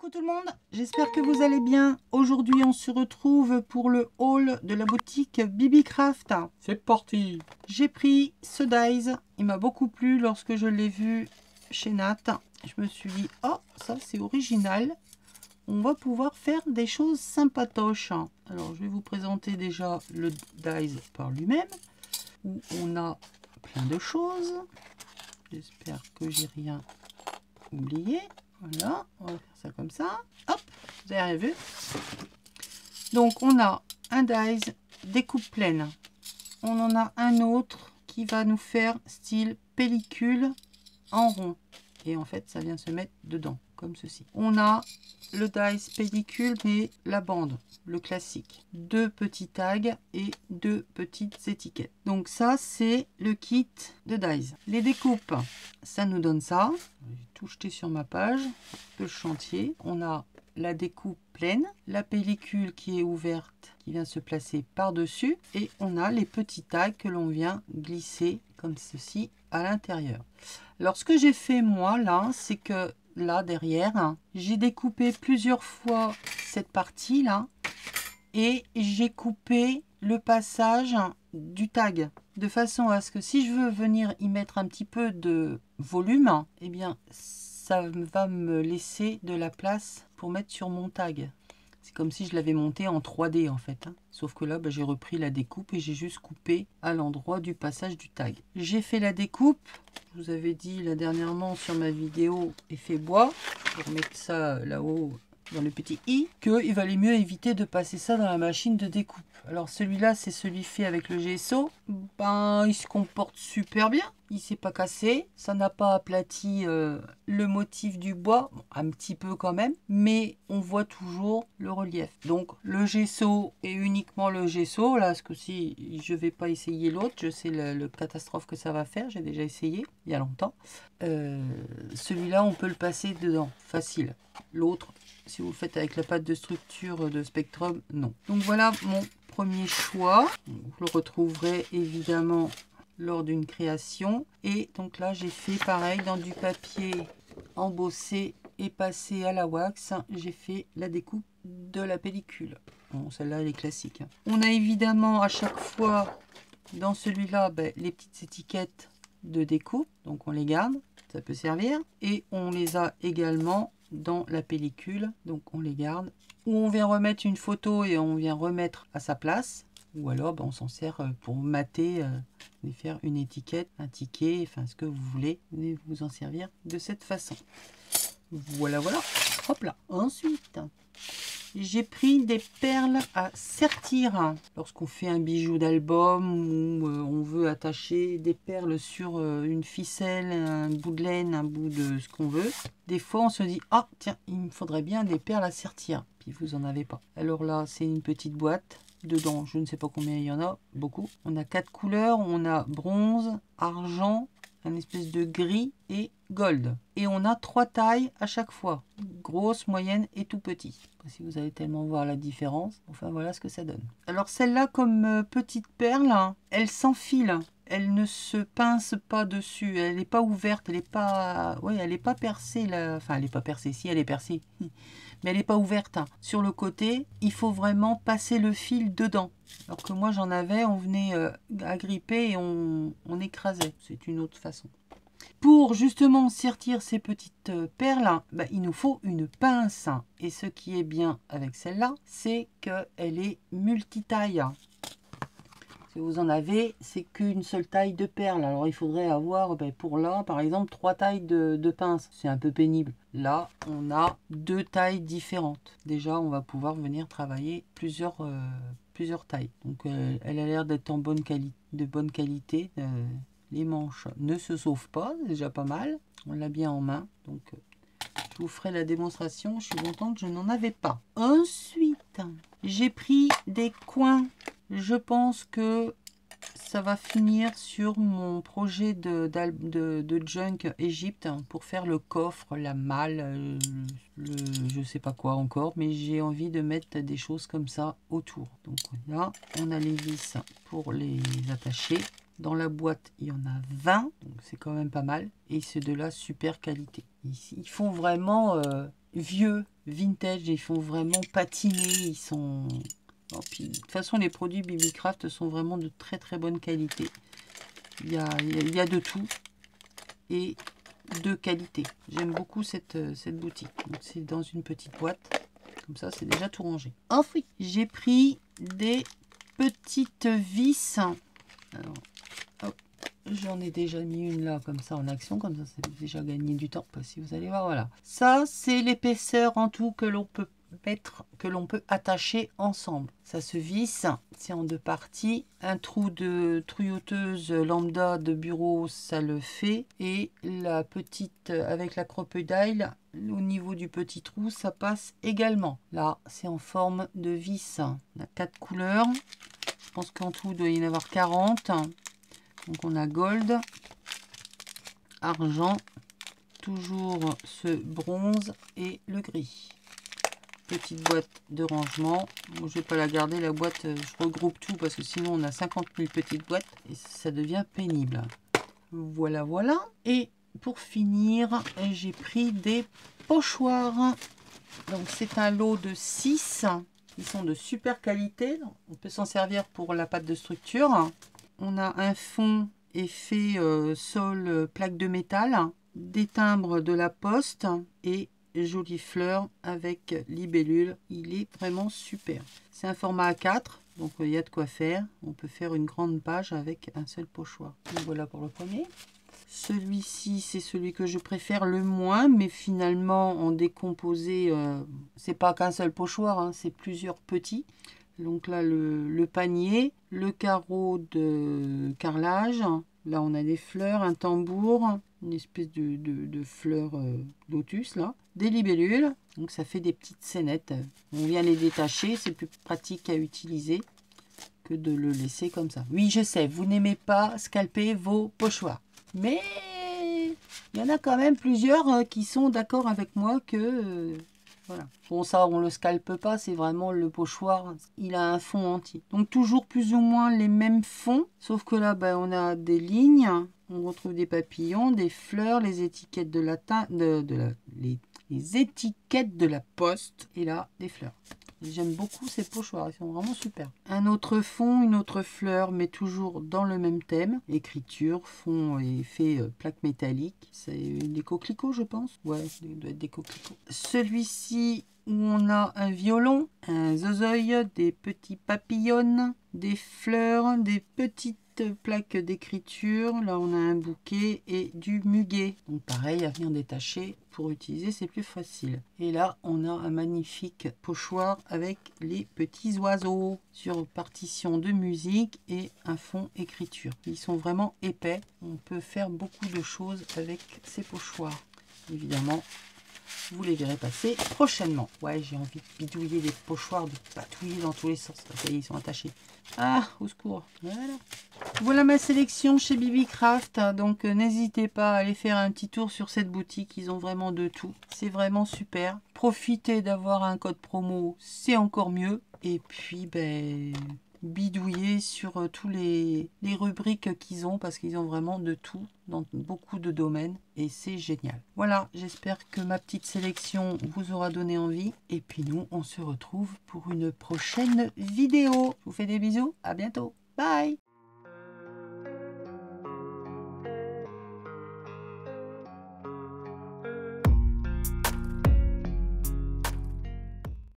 Coucou tout le monde, j'espère que vous allez bien. Aujourd'hui on se retrouve pour le haul de la boutique BBcraft. C'est parti. J'ai pris ce dies, il m'a beaucoup plu lorsque je l'ai vu chez Nat. Je me suis dit, oh ça c'est original, on va pouvoir faire des choses sympatoches. Alors je vais vous présenter déjà le dies par lui-même, où on a plein de choses. J'espère que j'ai rien oublié. Voilà, on va faire ça comme ça. Hop, vous avez rien vu. Donc on a un dies découpe pleine. On en a un autre qui va nous faire style pellicule en rond. Et en fait, ça vient se mettre dedans, comme ceci. On a le dies pellicule, mais la bande, le classique. Deux petits tags et deux petites étiquettes. Donc ça, c'est le kit de dies. Les découpes, ça nous donne ça. J'ai tout jeté sur ma page de chantier. On a la découpe pleine, la pellicule qui est ouverte, qui vient se placer par-dessus. Et on a les petits tags que l'on vient glisser comme ceci à l'intérieur. Alors ce que j'ai fait moi là, c'est que là derrière, j'ai découpé plusieurs fois cette partie là et j'ai coupé le passage du tag de façon à ce que si je veux venir y mettre un petit peu de volume, eh bien ça va me laisser de la place pour mettre sur mon tag. C'est comme si je l'avais monté en 3D en fait. Sauf que là, j'ai repris la découpe et j'ai juste coupé à l'endroit du passage du tag. J'ai fait la découpe. Je vous avais dit là dernièrement sur ma vidéo effet bois. Je vais remettre ça là-haut dans le petit i. Qu'il valait mieux éviter de passer ça dans la machine de découpe. Alors celui-là, c'est celui fait avec le gesso. Il se comporte super bien. Il s'est pas cassé, ça n'a pas aplati le motif du bois, bon, un petit peu quand même, mais on voit toujours le relief. Donc le gesso est uniquement le gesso, là, parce que si je vais pas essayer l'autre, je sais le catastrophe que ça va faire, j'ai déjà essayé il y a longtemps. Celui-là, on peut le passer dedans, facile. L'autre, si vous le faites avec la pâte de structure de Spectrum, non. Donc voilà mon premier choix. Vous le retrouverez évidemment lors d'une création. Et donc là j'ai fait pareil dans du papier embossé et passé à la wax. J'ai fait la découpe de la pellicule. Bon, celle-là elle est classique. On a évidemment à chaque fois dans celui-là les petites étiquettes de découpe. Donc on les garde, ça peut servir. Et on les a également dans la pellicule. Donc on les garde. Ou on vient remettre une photo et on vient remettre à sa place. Ou alors on s'en sert pour mater et faire une étiquette, un ticket, enfin ce que vous voulez. Vous allez vous en servir de cette façon. Voilà, voilà. Hop là. Ensuite, j'ai pris des perles à sertir. Lorsqu'on fait un bijou d'album ou on veut attacher des perles sur une ficelle, un bout de laine, un bout de ce qu'on veut. Des fois on se dit, ah tiens, il me faudrait bien des perles à sertir. Puis vous en avez pas. Alors là, c'est une petite boîte. Dedans, je ne sais pas combien il y en a, beaucoup. On a 4 couleurs, on a bronze, argent, un espèce de gris et gold. Et on a 3 tailles à chaque fois, grosse, moyenne et tout petit. Je sais pas si vous allez tellement voir la différence. Enfin, voilà ce que ça donne. Alors celle-là, comme petite perle, elle s'enfile. Elle ne se pince pas dessus. Elle n'est pas ouverte. Elle n'est pas... Oui, elle n'est pas percée. Là. Enfin, elle n'est pas percée. Si, elle est percée. Mais elle n'est pas ouverte. Sur le côté, il faut vraiment passer le fil dedans. Alors que moi, j'en avais, on venait agripper et on écrasait. C'est une autre façon. Pour justement sertir ces petites perles, il nous faut une pince. Et ce qui est bien avec celle-là, c'est qu'elle est multitaille. Si vous en avez, c'est qu'une seule taille de perles. Alors il faudrait avoir, pour là, par exemple, 3 tailles de pince. C'est un peu pénible. Là, on a 2 tailles différentes. Déjà, on va pouvoir venir travailler plusieurs tailles. Donc elle a l'air d'être de bonne qualité. Les manches ne se sauvent pas, c'est déjà pas mal. On l'a bien en main. Donc je vous ferai la démonstration. Je suis contente que je n'en avais pas. Ensuite, j'ai pris des coins. Je pense que ça va finir sur mon projet de junk Égypte pour faire le coffre, la malle, je sais pas quoi encore, mais j'ai envie de mettre des choses comme ça autour. Donc là, on a les vis pour les attacher. Dans la boîte, il y en a 20, donc c'est quand même pas mal. Et c'est de la super qualité. Ils font vraiment vieux, vintage, ils font vraiment patiner, ils sont... Bon, puis, de toute façon, les produits BBcraft sont vraiment de très très bonne qualité. Il y a de tout et de qualité. J'aime beaucoup cette boutique. C'est dans une petite boîte. Comme ça, c'est déjà tout rangé. Ensuite, j'ai pris des petites vis. Alors, hop, j'en ai déjà mis une là, comme ça, en action. Comme ça, c'est déjà gagné du temps. Si vous allez voir, voilà. Ça, c'est l'épaisseur en tout que l'on peut mettre, que l'on peut attacher ensemble. Ça se visse, c'est en deux parties. Un trou de tuyauteuse lambda de bureau, ça le fait. Et la petite, avec la crocodile, au niveau du petit trou, ça passe également. Là, c'est en forme de vis. On a 4 couleurs. Je pense qu'en tout, il doit y en avoir 40. Donc, on a gold, argent, toujours ce bronze et le gris. Petite boîte de rangement. Bon, je vais pas la garder, la boîte, je regroupe tout parce que sinon on a 50 000 petites boîtes et ça devient pénible. Voilà, voilà. Et pour finir, j'ai pris des pochoirs. Donc c'est un lot de 6. Ils sont de super qualité. On peut s'en servir pour la pâte de structure. On a un fond effet sol plaque de métal, des timbres de la Poste et jolies fleurs avec libellule. Il est vraiment super. C'est un format A4, donc il y a de quoi faire. On peut faire une grande page avec un seul pochoir. Donc voilà pour le premier. Celui-ci, c'est celui que je préfère le moins, mais finalement en décomposé, c'est pas qu'un seul pochoir, hein, c'est plusieurs petits. Donc là, le panier, le carreau de carrelage. Là, on a des fleurs, un tambour, une espèce de fleurs lotus, là. Des libellules, donc ça fait des petites scénettes. On vient les détacher, c'est plus pratique à utiliser que de le laisser comme ça. Oui, je sais, vous n'aimez pas scalper vos pochoirs. Mais il y en a quand même plusieurs qui sont d'accord avec moi que... voilà. Bon, ça, on le scalpe pas, c'est vraiment le pochoir. Il a un fond entier. Donc, toujours plus ou moins les mêmes fonds. Sauf que là, ben, on a des lignes. On retrouve des papillons, des fleurs, les étiquettes de la les étiquettes de la Poste. Et là, des fleurs. J'aime beaucoup ces pochoirs, ils sont vraiment super. Un autre fond, une autre fleur, mais toujours dans le même thème. Écriture, fond et fait plaque métallique. C'est des coquelicots, je pense. Ouais, ça doit être des coquelicots. Celui-ci, où on a un violon, un zozoï, des petits papillons, des fleurs, des petites plaques d'écriture. Là, on a un bouquet et du muguet. Donc, pareil, à venir détacher. Pour utiliser, c'est plus facile. Et là, on a un magnifique pochoir avec les petits oiseaux sur partition de musique et un fond écriture. Ils sont vraiment épais. On peut faire beaucoup de choses avec ces pochoirs. Évidemment, vous les verrez passer prochainement. Ouais, j'ai envie de bidouiller des pochoirs, de patouiller dans tous les sens. Ça y est, ils sont attachés. Ah, au secours. Voilà. Voilà ma sélection chez BBcraft. Donc, n'hésitez pas à aller faire un petit tour sur cette boutique. Ils ont vraiment de tout. C'est vraiment super. Profitez d'avoir un code promo, c'est encore mieux. Et puis, ben... bidouiller sur tous les rubriques qu'ils ont parce qu'ils ont vraiment de tout dans beaucoup de domaines et c'est génial. Voilà, j'espère que ma petite sélection vous aura donné envie et puis nous on se retrouve pour une prochaine vidéo. Je vous fais des bisous, à bientôt, bye.